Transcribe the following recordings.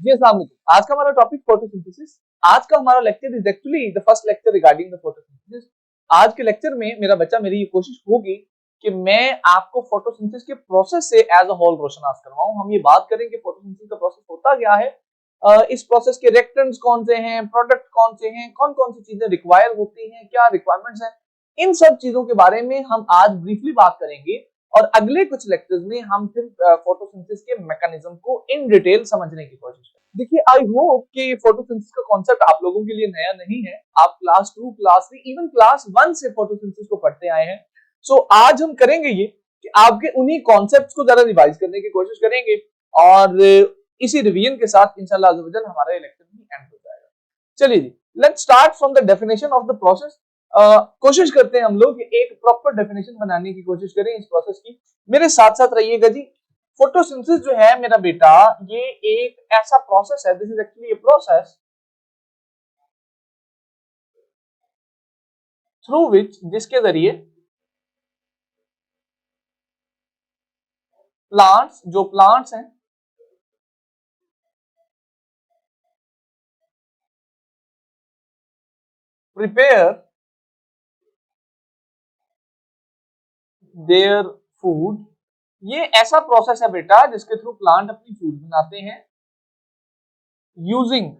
जी अस्सलाम वालेकुम। आज का हमारा टॉपिक फोटोसिंथेसिस। आज का हमारा lecture is actually the first lecture regarding the photosynthesis. आज के लेक्चर में मेरा बच्चा मेरी ये कोशिश होगी कि मैं आपको फोटोसिंथेसिस के प्रोसेस से एज अ होल रोशनास करवाऊं। हम ये बात करें कि फोटोसिंथेसिस का प्रोसेस होता क्या है, इस प्रोसेस के रिएक्टेंट्स कौन से हैं, प्रोडक्ट कौन से हैं, कौन कौन सी चीजें रिक्वायर होती हैं, क्या रिक्वायरमेंट्स हैं, इन सब चीजों के बारे में हम आज ब्रीफली बात करेंगे। और अगले कुछ लेक्चर्स में हम फिर फोटोसिंथेसिस के मैकेनिज्म को इन डिटेल समझने की कोशिश करेंगे। देखिए, आई होप कि फोटोसिंथेसिस का कॉन्सेप्ट आप लोगों के लिए नया नहीं है। आप क्लास 2, क्लास 3, इवन क्लास 1 से फोटोसिंथेसिस को पढ़ते आए हैं। सो आज हम करेंगे ये कि आपके उन्हीं कॉन्सेप्ट्स को जरा रिवाइज करने की कोशिश करेंगे और इसी रिवीजन के साथ इंशाल्लाह अज़्ज़ वजल हमारा ये लेक्चर भी एंड हो जाएगा। चलिए जी, let's start from the definition of the process. कोशिश करते हैं हम लोग एक प्रॉपर डेफिनेशन बनाने की कोशिश करें इस प्रोसेस की। मेरे साथ साथ रहिएगा जी। फोटोसिंथेसिस जो है मेरा बेटा, ये एक ऐसा प्रोसेस है, this is actually a process through which, जिसके जरिए प्लांट्स हैं प्रिपेयर देयर फूड। ये ऐसा प्रोसेस है बेटा जिसके थ्रू प्लांट अपनी फूड बनाते हैं यूजिंग,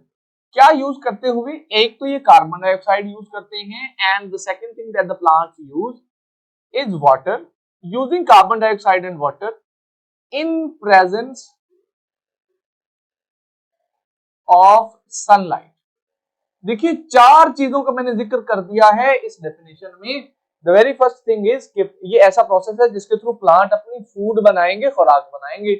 क्या यूज करते हुए, एक तो ये कार्बन डाइऑक्साइड यूज करते हैं and the second thing that the plants use is water. Using carbon dioxide and water in presence of sunlight. देखिए, चार चीजों का मैंने जिक्र कर दिया है इस डेफिनेशन में। The very first thing is कि ये ऐसा प्रोसेस है जिसके थ्रू प्लांट अपनी फूड बनाएंगे, खुराक बनाएंगे।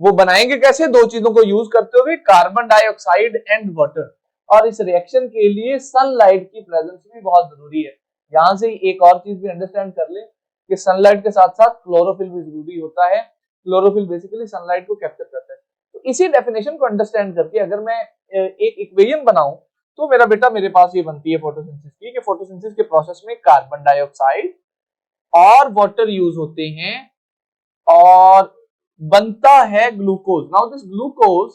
वो बनाएंगे कैसे? दो चीजों को यूज करते हुए, कार्बन डाइऑक्साइड एंड वाटर। और इस रिएक्शन के लिए सनलाइट की प्रेजेंस भी बहुत जरूरी है। यहां से एक और चीज भी अंडरस्टैंड कर ले कि सनलाइट के साथ साथ क्लोरोफिल भी जरूरी होता है। क्लोरोफिल बेसिकली सनलाइट को कैप्चर करता है। तो इसी डेफिनेशन को अंडरस्टैंड करके अगर मैं एक इक्वेशन बनाऊं तो मेरा बेटा मेरे पास ये बनती है फोटोसिंथेसिस की, कि फोटोसिंथेसिस के प्रोसेस में कार्बन डाइऑक्साइड और वाटर यूज होते हैं और बनता है glucose. Now this glucose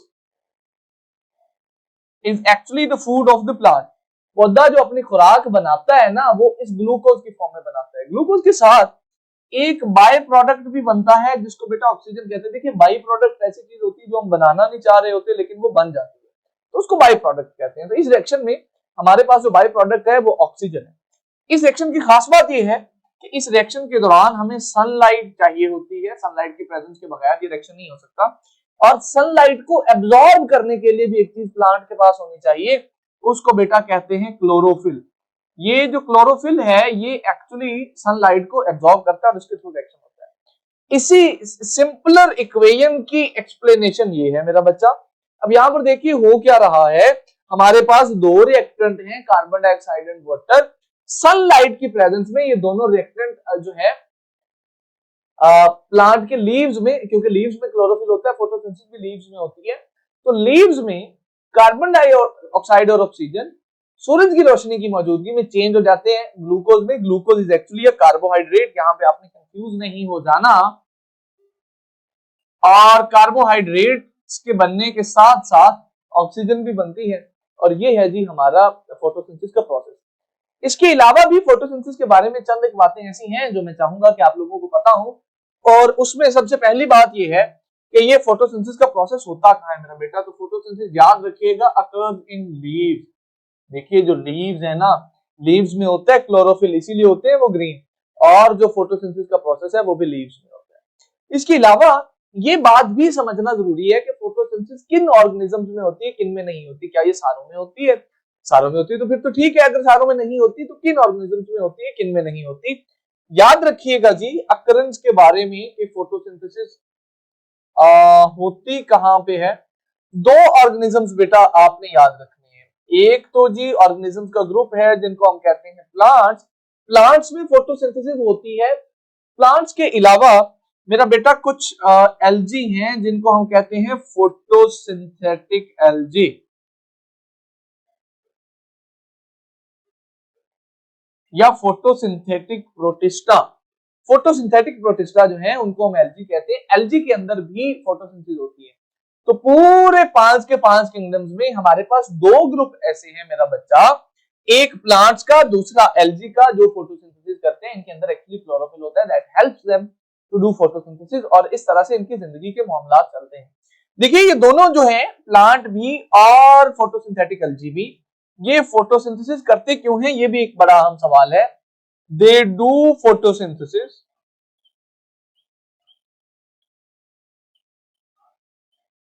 is actually the food of the plant. पौधा जो अपनी खुराक बनाता है ना, वो इस ग्लूकोज की फॉर्म में बनाता है। ग्लूकोज के साथ एक बाय प्रोडक्ट भी बनता है जिसको बेटा ऑक्सीजन कहते हैं। देखिए, बाई प्रोडक्ट ऐसी चीज होती है जो हम बनाना नहीं चाह रहे होते लेकिन वो बन जाती है, तो उसको बाई प्रोडक्ट कहते हैं। तो इस रिएक्शन में हमारे पास जो बाई प्रोडक्ट है वो ऑक्सीजन है। इस रिएक्शन की खास बात यह है कि इस रिएक्शन के दौरान हमें सनलाइट चाहिए होती है। सनलाइट की प्रेजेंस के बगैर ये रिएक्शन नहीं हो सकता। और सनलाइट को एब्जॉर्ब करने के लिए भी एक चीज प्लांट के पास होनी चाहिए, उसको बेटा कहते हैं क्लोरोफिल। ये जो क्लोरोफिल है ये एक्चुअली सनलाइट को एब्जॉर्ब करता है और उसके थ्रू रिएक्शन होता है। इसी सिंपलर इक्वेशन की एक्सप्लेनेशन ये है मेरा बच्चा। अब यहां पर देखिए हो क्या रहा है, हमारे पास दो रिएक्टेंट हैं, carbon dioxide and water. Sunlight की प्रेजेंस में ये दोनों रिएक्टेंट जो है प्लांट के लीव्स में, क्योंकि लीव्स में क्लोरोफिल होता है, फोटोसिंथेसिस भी लीव्स में होती है, तो लीव्स में कार्बन डाइऑक्साइड और ऑक्सीजन सूरज की रोशनी की मौजूदगी में चेंज हो जाते हैं ग्लूकोज में। Glucose is actually a carbohydrate, यहां पे आपने कंफ्यूज नहीं हो जाना। और कार्बोहाइड्रेट्स के बनने के साथ साथ ऑक्सीजन भी बनती है, और ये है जी हमारा फोटोसिंथेसिस का प्रोसेस। इसके अलावा भी फोटोसिंथेसिस के बारे में चंद एक बातें ऐसी हैं जो मैं चाहूंगा कि आप लोगों को पता हो। और उसमें सबसे पहली बात यह है कि ये फोटोसिंथेसिस का प्रोसेस होता कहां है मेरा बेटा? तो फोटोसिंथेसिस याद रखिएगा अकर्स इन लीव्स। देखिए, जो लीव्स है ना, लीव्स में होता है क्लोरोफिल, इसीलिए होते हैं वो ग्रीन। और जो फोटोसिंथेसिस का प्रोसेस है वो भी लीव्स में होता है। इसके अलावा ये बात भी समझना जरूरी है कि फोटोसिंथेसिस किन ऑर्गेनिजम्स में होती है, किन में नहीं होती। क्या ये सारों में होती है? सारों में होती है तो फिर तो ठीक है। अगर सारों में नहीं होती तो किन ऑर्गेनिजम्स में होती है, किन में नहीं होती? याद रखिएगा जी अकरेंस के बारे में कि फोटोसिंथेसिस होती कहां पे है। दो ऑर्गेनिजम्स बेटा आपने याद रखने हैं। एक तो जी ऑर्गेनिजम्स का ग्रुप है जिनको हम कहते हैं प्लांट्स। प्लांट्स में फोटोसिंथेसिस होती है। प्लांट्स के अलावा मेरा बेटा कुछ एल्जी हैं जिनको हम कहते हैं फोटोसिंथेटिक एल्जी या फोटोसिंथेटिक प्रोटिस्टा। फोटोसिंथेटिक प्रोटिस्टा जो है उनको हम एल्जी कहते हैं। एल्जी के अंदर भी फोटोसिंथेसिस होती है। तो पूरे 5 के 5 किंगडम्स में हमारे पास 2 ग्रुप ऐसे हैं मेरा बच्चा, एक प्लांट्स का, दूसरा एल्गी का, जो फोटोसिंथेसिस करते हैं। इनके अंदर एक्चुअली क्लोरोफिल होता है that helps them to do photosynthesis, और इस तरह से इनकी जिंदगी के मामलात चलते हैं। देखिए ये दोनों जो हैं, प्लांट भी और फोटोसिंथेटिक एल्गी भी, ये फोटोसिंथेसिस करते क्यों हैं, ये भी एक बड़ा अहम सवाल है। They do photosynthesis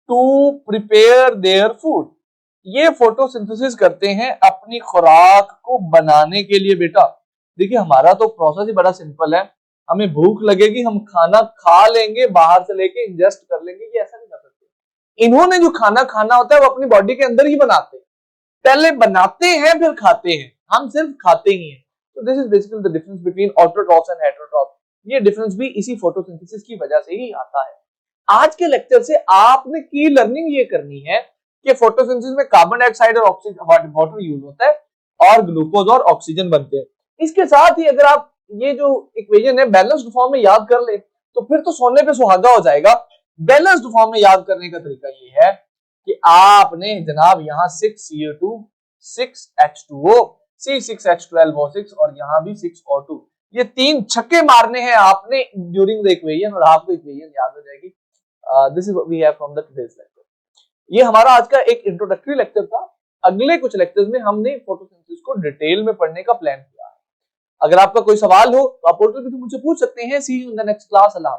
to prepare their food. ये फोटोसिंथेसिस करते हैं अपनी खुराक को बनाने के लिए बेटा। देखिए हमारा तो प्रोसेस ही बड़ा सिंपल है, हमें भूख लगेगी हम खाना खा लेंगे, बाहर से लेके इंजेस्ट कर लेंगे, ये ऐसा नहीं कर सकते। इन्होंने जो खाना खाना होता है वो अपनी बॉडी के अंदर ही बनाते हैं, पहले बनाते हैं फिर खाते हैं, हम सिर्फ खाते ही हैं। तो this is basically the difference between autotrophs and heterotrophs. ये डिफरेंस भी इसी फोटोसिंथेसिस की वजह से ही आता है। आज के लेक्चर से आपने की लर्निंग ये करनी है कि फोटोसिंथेसिस में कार्बन डाइऑक्साइड और ऑक्सीजन वाटर यूज होता है और ग्लूकोज और ऑक्सीजन बनते हैं। इसके साथ ही अगर आप ये जो इक्वेशन है बैलेंस्ड फॉर्म में याद कर ले तो फिर तो सोने पे सुहागा हो जाएगा। बैलेंस्ड फॉर्म में याद करने का तरीका ये है कि आपने जनाब यहाँ 6CO2 6H2O C6H12O6 और यहाँ भी 6O2, ये 3 छक्के मारने हैं आपने ड्यूरिंग द इक्वेशन और आपको इक्वेशन याद हो जाएगी। This is what we have from the today's lecture. ये हमारा आज का एक इंट्रोडक्टरी लेक्चर था। अगले कुछ लेक्चर्स में हमने फोटोसिंथेसिस को डिटेल में पढ़ने का प्लान किया है। अगर आपका कोई सवाल हो तो आप पोर्टल पे मुझसे पूछ सकते हैं। See you in the next class. Allah.